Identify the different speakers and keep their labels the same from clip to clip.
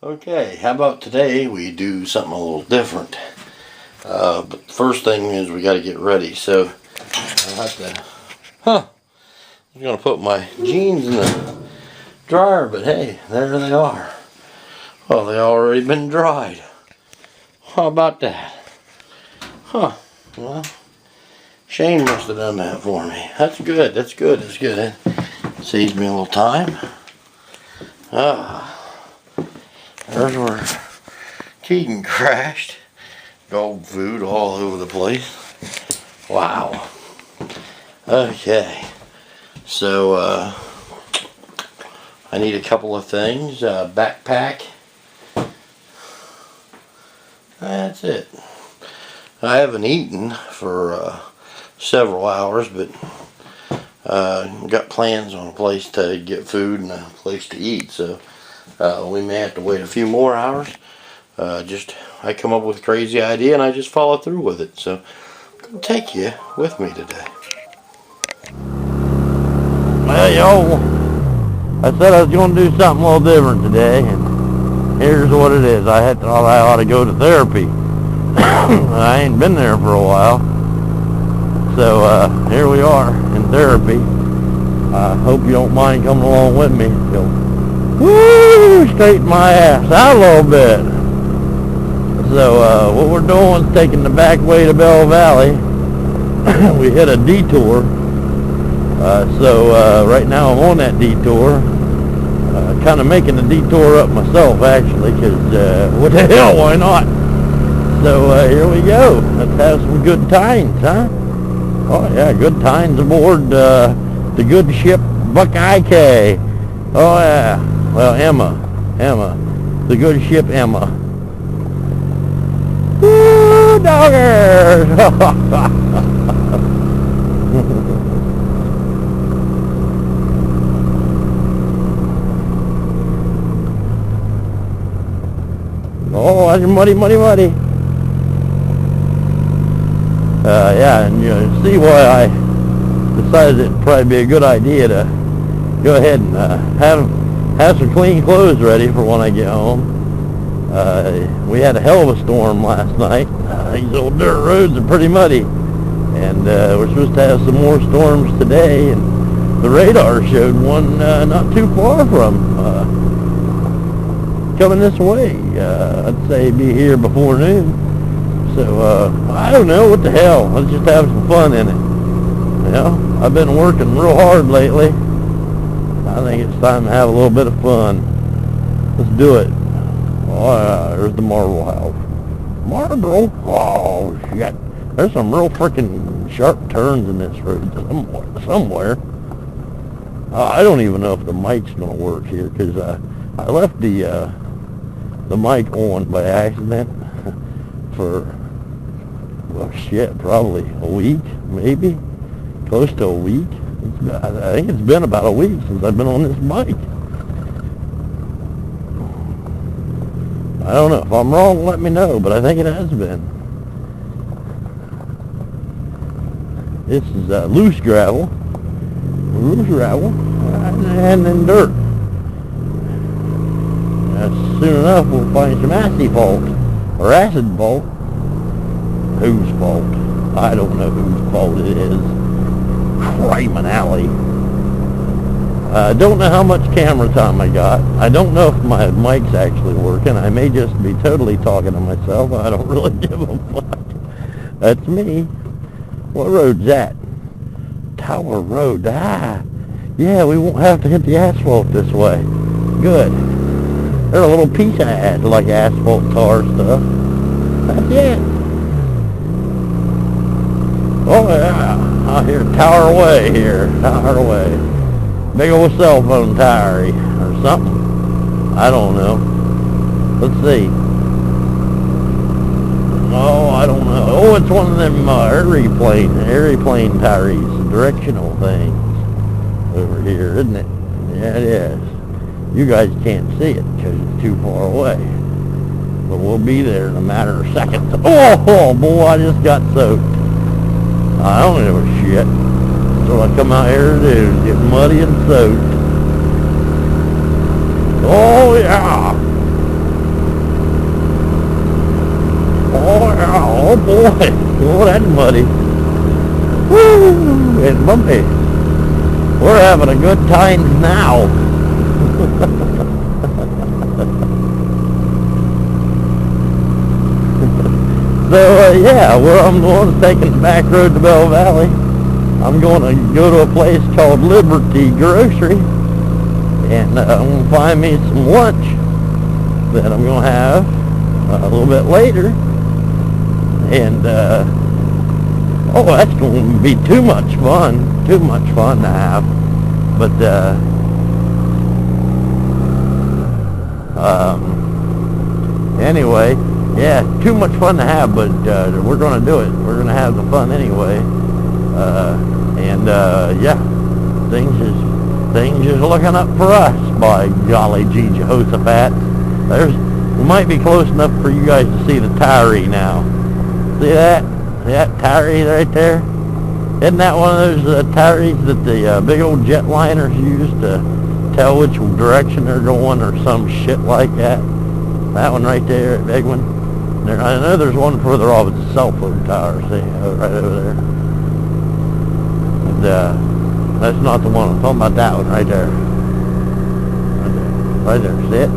Speaker 1: Okay, how about today we do something a little different. But the first thing is we got to get ready. So I have to, I'm going to put my jeans in the dryer, but hey, there they are. Well, they already been dried. How about that? Well, Shane must have done that for me. That's good, that's good, that's good. It saves me a little time. There's where Keaton crashed. Dog food all over the place. Wow. Okay. So, I need a couple of things. Backpack. That's it. I haven't eaten for several hours, but got plans on a place to get food and a place to eat, so we may have to wait a few more hours. I come up with a crazy idea and I just follow through with it, so I'm going to take you with me today.
Speaker 2: Well, yo, I said I was going to do something a little different today, and here's what it is. I thought I ought to go to therapy. I ain't been there for a while, so here we are in therapy. I hope you don't mind coming along with me. Woo! Straighten my ass out a little bit. So what we're doing is taking the Backway to Belle Valley. We hit a detour. So right now I'm on that detour. Kind of making the detour up myself, actually, because what the hell, why not? So here we go. Let's have some good times, huh? Oh yeah, good times aboard the good ship Buckeye K. Oh yeah. Well, Emma. The good ship Emma. Woo, doggers! Oh, that's muddy. Yeah, and you see why I decided it'd probably be a good idea to go ahead and have some clean clothes ready for when I get home. We had a hell of a storm last night. These old dirt roads are pretty muddy, and we're supposed to have some more storms today, and the radar showed one not too far from coming this way. I'd say be here before noon. So I don't know, what the hell. Let's just have some fun in it. You know, I've been working real hard lately. I think it's time to have a little bit of fun. Let's do it. Oh, there's the Marble House. Marble? Oh, shit. There's some real freaking sharp turns in this road somewhere. I don't even know if the mic's going to work here, because I left the mic on by accident for, well, shit, probably a week, maybe. Close to a week. I think it's been about a week since I've been on this mic. I don't know. If I'm wrong, let me know, but I think it has been. This is loose gravel, and then dirt. Soon enough, we'll find some asphalt, or acid fault. Whose fault? I don't know whose fault it is. Criminality. I don't know how much camera time I got. I don't know if my mic's actually working. I may just be totally talking to myself. I don't really give a fuck. That's me. What road's that? Tower Road. Yeah, we won't have to hit the asphalt this way. Good. There's a little piece I had, like asphalt tar stuff. That's it. Oh yeah. I hear Tower Way here. Tower Way. Big old cell phone tower or something. I don't know. Let's see. Oh, I don't know. Oh, it's one of them airplane tires, directional things over here, isn't it? Yeah, it is. You guys can't see it because it's too far away. But we'll be there in a matter of seconds. Oh boy, I just got soaked. I don't give a shit. That's what I come out here to do, is get muddy and soaked. Oh yeah! Oh boy, oh that's muddy. Woo, it's bumpy. We're having a good time now. So yeah, where I'm going is taking the back road to Belle Valley. I'm going to go to a place called Liberty Grocery, and I'm going to find me some lunch that I'm going to have a little bit later. And oh, that's going to be too much fun to have. But anyway, yeah, too much fun to have, but we're going to do it. We're going to have the fun anyway. Yeah, things is looking up for us, by golly gee Jehoshaphat. We might be close enough for you guys to see the tyree now. See that? See that tyree right there? Isn't that one of those tyrees that the big old jetliners use to tell which direction they're going or some shit like that? That one right there, that big one. I know there's one further off. It's a cell phone tower. See, right over there. And that's not the one. I'm talking about that one right there. Right there. See it?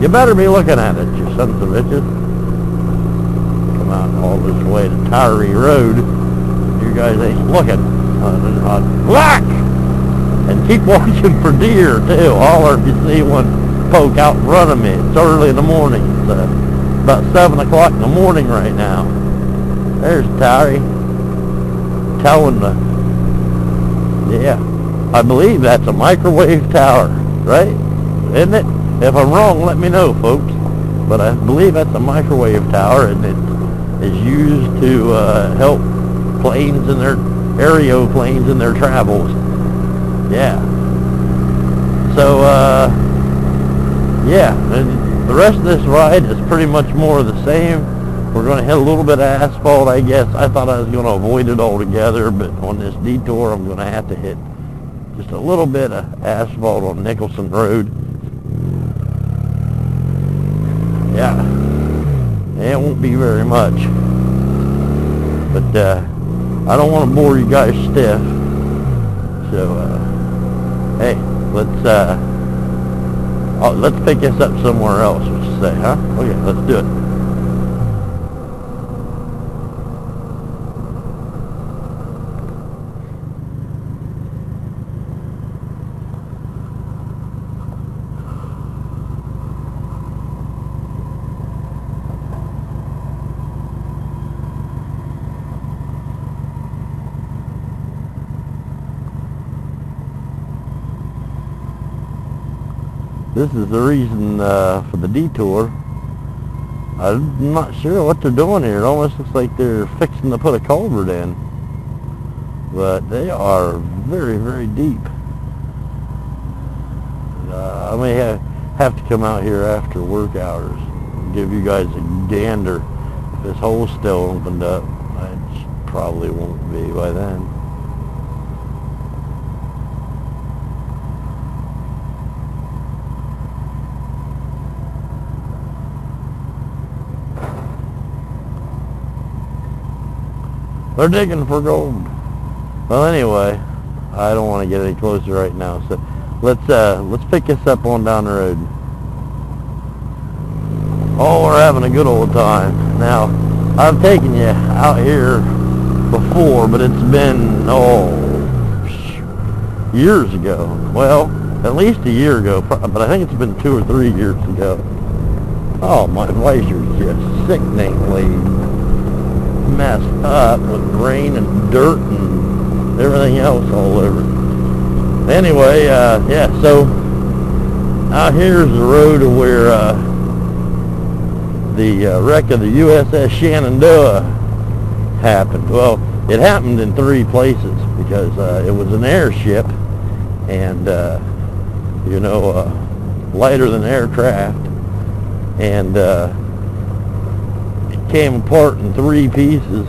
Speaker 2: You better be looking at it, you sons of bitches. Come out all this way to Tyree Road. You guys ain't looking. Look! And keep watching for deer, too. Holler if you see one poke out in front of me. It's early in the morning. It's about 7 o'clock in the morning right now. There's Tyree. Telling the... Yeah. I believe that's a microwave tower, right? Isn't it? If I'm wrong, let me know, folks. But I believe that's a microwave tower, and it is used to help planes and their aeroplanes in their travels. Yeah. So, yeah, and the rest of this ride is pretty much more of the same. We're going to hit a little bit of asphalt, I guess. I thought I was going to avoid it altogether, but on this detour, I'm going to have to hit just a little bit of asphalt on Nicholson Road. Yeah, it won't be very much, but I don't want to bore you guys stiff. So hey, let's pick this up somewhere else. What you say, huh? Okay, let's do it. This is the reason for the detour. I'm not sure what they're doing here. It almost looks like they're fixing to put a culvert in. But they are very, very deep. I may have to come out here after work hours and give you guys a gander. If this hole's still opened up, it probably won't be by then. They're digging for gold. Well, anyway, I don't want to get any closer right now, so let's pick this up on down the road. Oh, we're having a good old time. Now, I've taken you out here before, but it's been years ago. Well, at least a year ago, but I think it's been 2 or 3 years ago. Oh, my visor's just sickeningly messed up with rain and dirt and everything else all over. Anyway, yeah, so out here's the road where the wreck of the USS Shenandoah happened. Well, it happened in 3 places because it was an airship and, you know, lighter than aircraft, and came apart in 3 pieces.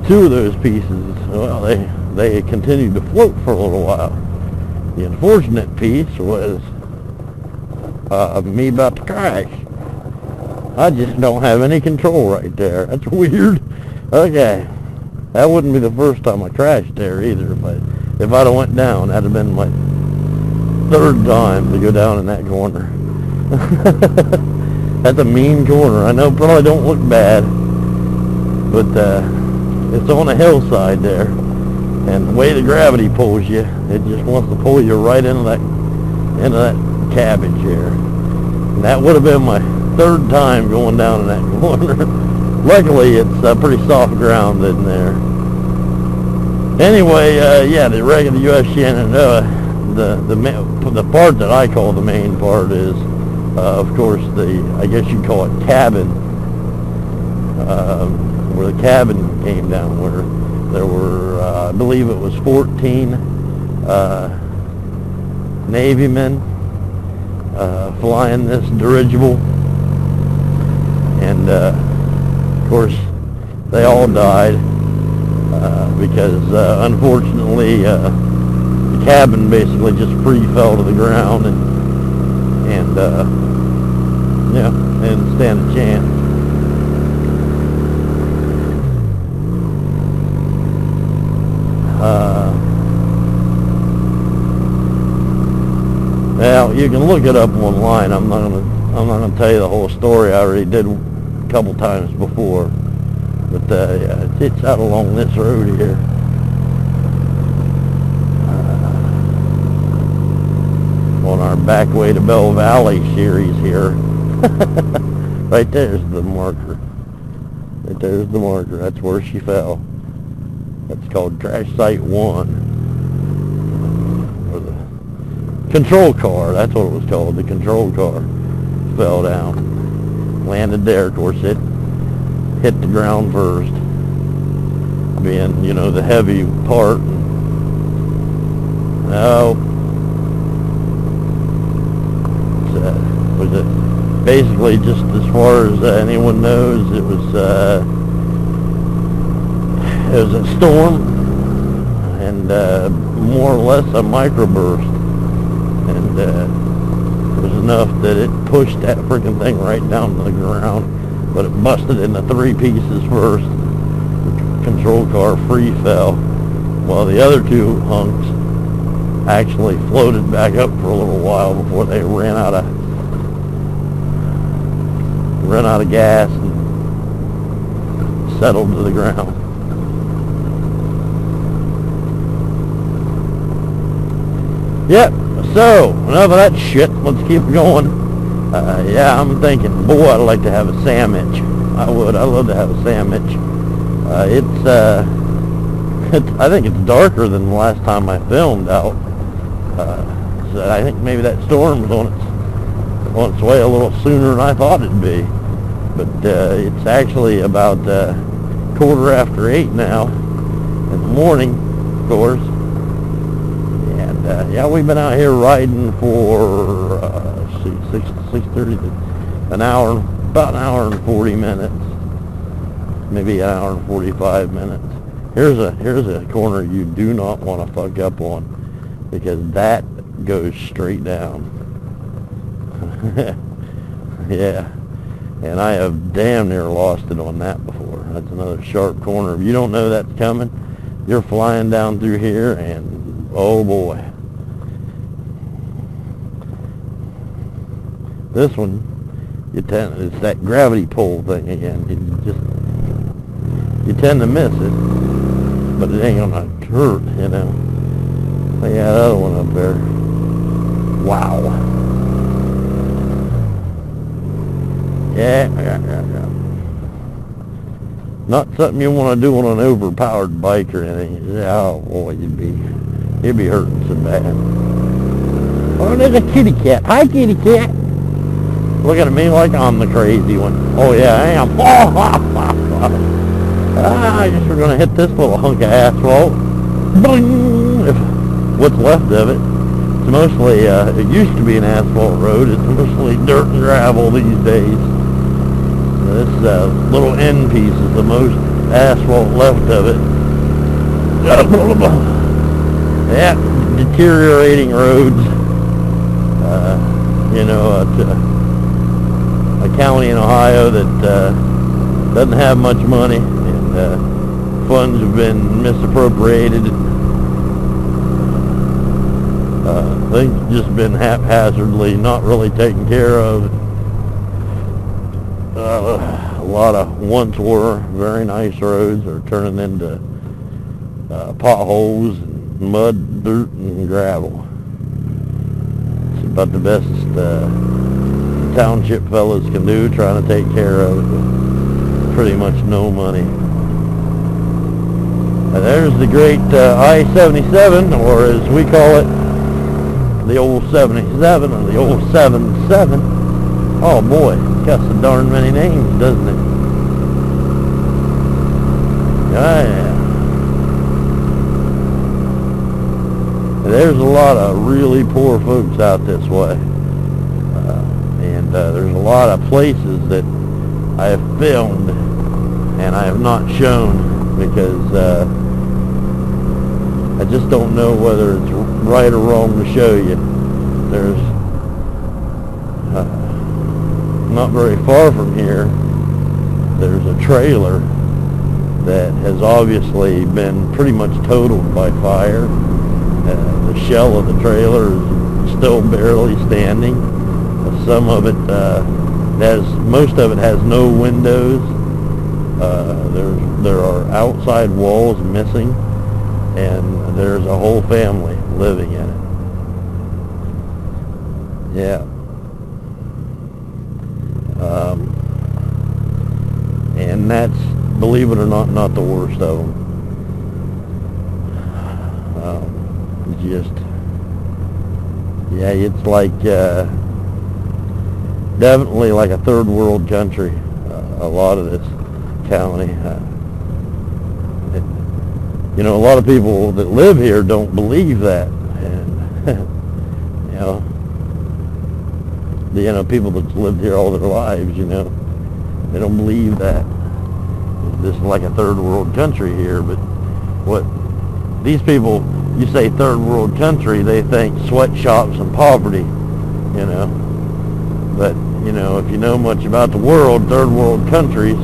Speaker 2: 2 of those pieces, well, they continued to float for a little while. The unfortunate piece was me about to crash. I just don't have any control right there. That's weird. Okay. That wouldn't be the first time I crashed there either, but if I'd have went down, that'd have been my third time to go down in that corner. That's a mean corner. I know probably don't look bad, but it's on a hillside there, and the way the gravity pulls you, it just wants to pull you right into that cabbage here. And that would have been my third time going down in that corner. Luckily, it's pretty soft ground in there. Anyway, yeah, the wreck of the USS Shenandoah, the part that I call the main part is, of course, I guess you'd call it cabin, where the cabin came down, where there were, I believe it was 14 Navy men flying this dirigible, and of course they all died because unfortunately the cabin basically just free fell to the ground, and yeah, they didn't stand a chance. Well, you can look it up online. I'm not gonna tell you the whole story. I already did a couple times before, but yeah, it's out along this road here. On our Backway to Belle Valley series here. Right there's the marker. Right there's the marker. That's where she fell. That's called Crash Site 1. Or the control car, that's what it was called. The control car fell down. Landed there, of course. It hit the ground first, being, you know, the heavy part. No. Was it basically, just as far as anyone knows, it was a storm, and more or less a microburst, and it was enough that it pushed that freaking thing right down to the ground, but it busted into 3 pieces first. The control car free fell, while the other 2 hunks actually floated back up for a little while before they ran out of gas and settled to the ground. Yep, so enough of that shit. Let's keep going. Yeah, I'm thinking, boy, I'd like to have a sandwich. I would. I'd love to have a sandwich. I think it's darker than the last time I filmed out. So I think maybe that storm was on its way a little sooner than I thought it'd be. But it's actually about 8:15 now in the morning, of course. And yeah, we've been out here riding for 6:30, about an hour and 40 minutes, maybe an hour and 45 minutes. Here's a corner you do not want to fuck up on, because that goes straight down. Yeah, and I have damn near lost it on that before. That's another sharp corner. If you don't know that's coming, you're flying down through here, and oh boy. This one, it's that gravity pull thing again. You tend to miss it, but it ain't gonna hurt, you know. But yeah, that other one up there. Wow. Yeah. Not something you want to do on an overpowered bike or anything. Oh boy, you'd be hurting so bad. Oh, there's a kitty cat. Hi, kitty cat. Looking at me like I'm the crazy one. Oh yeah, I am. I guess we're gonna hit this little hunk of asphalt. Boing! If what's left of it. It's mostly, it used to be an asphalt road. It's mostly dirt and gravel these days. This little end piece is the most asphalt left of it. Yeah, deteriorating roads. You know, I county in Ohio that doesn't have much money, and funds have been misappropriated. Things have just been haphazardly not really taken care of. A lot of once were very nice roads are turning into potholes and mud, dirt, and gravel. It's about the best the township fellas can do, trying to take care of it with pretty much no money. There's the great I-77, or as we call it, the old 77 or the old 77. Oh boy, it's got so darn many names, doesn't it? Yeah. There's a lot of really poor folks out this way. And there's a lot of places that I have filmed and I have not shown because I just don't know whether it's right or wrong to show you. There's not very far from here, there's a trailer that has obviously been pretty much totaled by fire. The shell of the trailer is still barely standing. Some of it most of it has no windows. There are outside walls missing, and there's a whole family living in it. Yeah. And that's, believe it or not the worst of them. It's like definitely like a third world country, a lot of this county. A lot of people that live here don't believe that, and people that's lived here all their lives, they don't believe that this is like a third world country here. But what these people, you say third world country, they think sweatshops and poverty, But, if you know much about the world, third world countries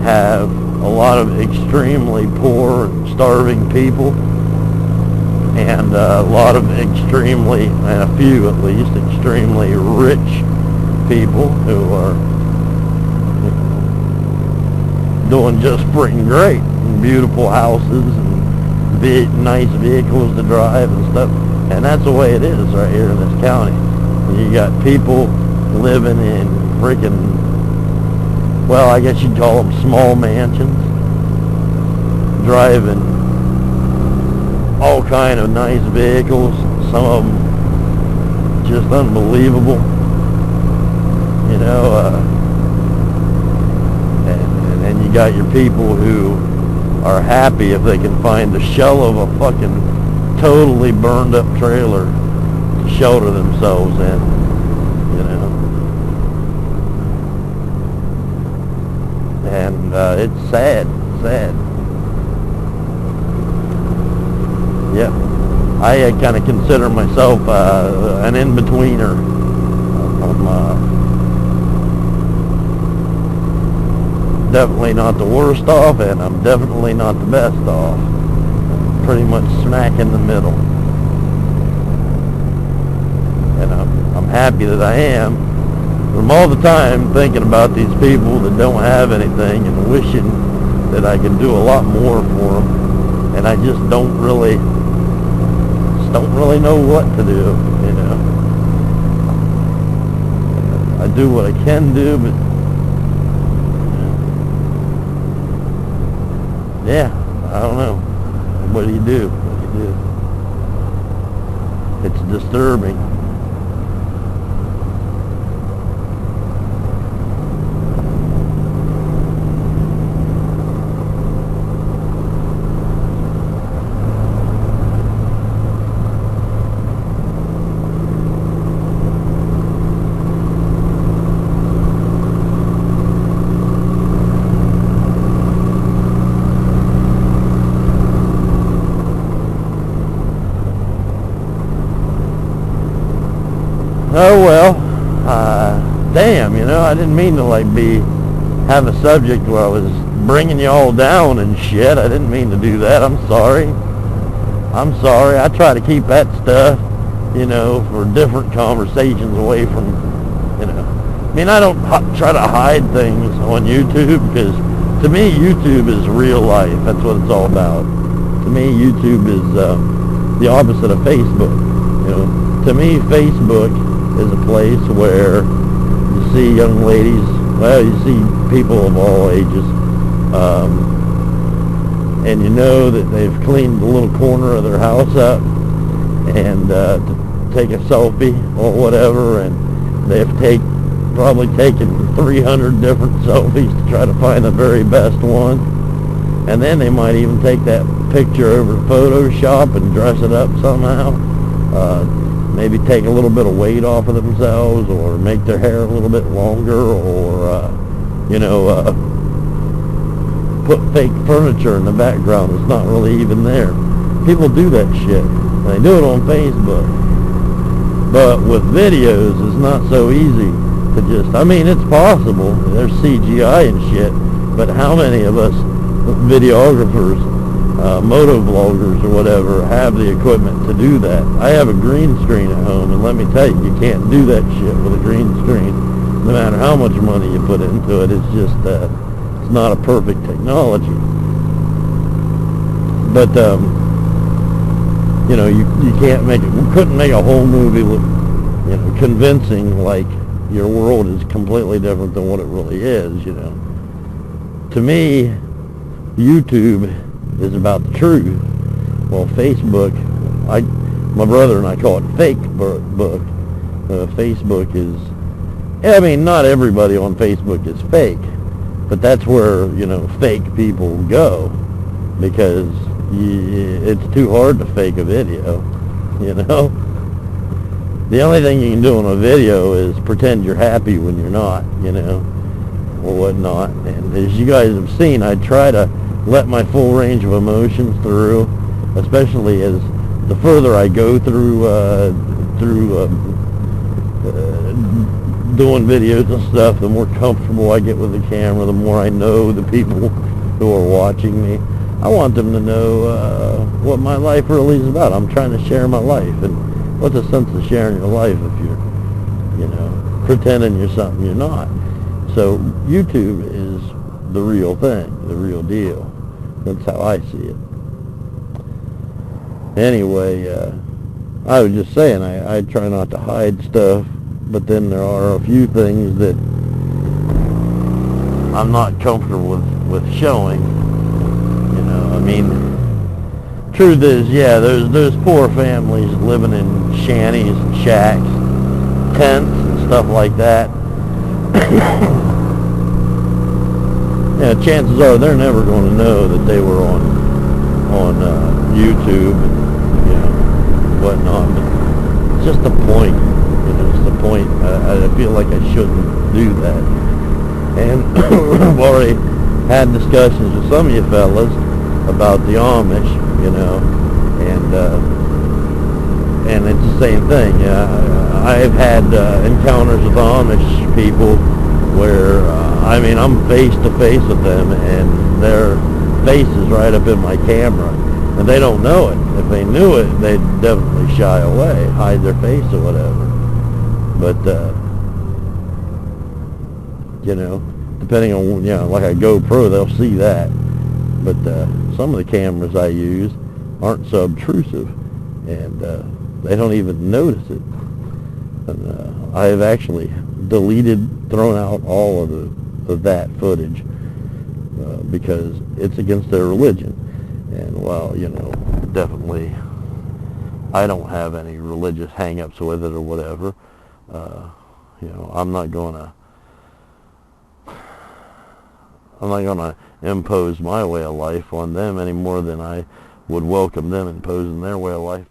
Speaker 2: have a lot of extremely poor and starving people, and a lot of extremely, and a few at least, extremely rich people who are doing just pretty great, and beautiful houses and nice vehicles to drive and stuff. And that's the way it is right here in this county. You got people living in freaking, well, I guess you'd call them small mansions, driving all kind of nice vehicles, some of them just unbelievable, and then you got your people who are happy if they can find the shell of a fucking totally burned up trailer to shelter themselves in, and it's sad. Yep. I kind of consider myself an in-betweener. I'm definitely not the worst off, and I'm definitely not the best off. I'm pretty much smack in the middle. And I'm happy that I am. I'm all the time thinking about these people that don't have anything and wishing that I could do a lot more for them. And I just don't really know what to do, I do what I can do, but yeah, I don't know. What do you do? It's disturbing. Oh well, damn, you know, I didn't mean to like have a subject where I was bringing you all down and shit. I didn't mean to do that. I'm sorry. I try to keep that stuff, you know, for different conversations away from, you know. I mean, I don't try to hide things on YouTube, because to me, YouTube is real life. That's what it's all about. To me, YouTube is the opposite of Facebook. You know, to me, Facebook is a place where you see young ladies, well, you see people of all ages, and you know that they've cleaned the little corner of their house up and to take a selfie or whatever, and they've probably taken 300 different selfies to try to find the very best one, and then they might even take that picture over to Photoshop and dress it up somehow, maybe take a little bit of weight off of themselves, or make their hair a little bit longer, or you know, put fake furniture in the background that's not really even there. People do that shit. They do it on Facebook. But with videos, it's not so easy to just, I mean, it's possible. There's CGI and shit, but how many of us videographers, motovloggers or whatever, have the equipment to do that? I have a green screen at home, and let me tell you, you can't do that shit with a green screen. No matter how much money you put into it, it's just, it's not a perfect technology. But, you know, you can't make it, you couldn't make a whole movie look, you know, convincing, like your world is completely different than what it really is, you know. To me, YouTube is about the truth. Well, Facebook, my brother and I call it fake book. Facebook is, I mean, not everybody on Facebook is fake, but that's where, you know, fake people go, because it's too hard to fake a video, you know. The only thing you can do on a video is pretend you're happy when you're not, you know, or whatnot. And as you guys have seen, I try to let my full range of emotions through, especially as the further I go through doing videos and stuff, the more comfortable I get with the camera, the more I know the people who are watching me. I want them to know what my life really is about. I'm trying to share my life, and what's the sense of sharing your life if you're, you know, pretending you're something you're not? So YouTube is the real thing, the real deal. That's how I see it. Anyway, I was just saying, I try not to hide stuff, but then there are a few things that I'm not comfortable with showing. You know, I mean, truth is, yeah, those poor families living in shanties and shacks, tents and stuff like that. Yeah, chances are they're never going to know that they were on YouTube and, you know, whatnot. But it's just the point. You know, it's the point. I feel like I shouldn't do that. And I've already had discussions with some of you fellas about the Amish, you know, and it's the same thing. I've had encounters with Amish people where, I mean, I'm face to face with them, and their face is right up in my camera, and they don't know it. If they knew it, they'd definitely shy away, hide their face or whatever. But, you know, depending on, you know, like a GoPro, they'll see that. But some of the cameras I use aren't so obtrusive, and they don't even notice it. And I have actually thrown out all of that footage because it's against their religion. And, well, you know, definitely I don't have any religious hang-ups with it or whatever. You know, I'm not gonna impose my way of life on them any more than I would welcome them imposing their way of life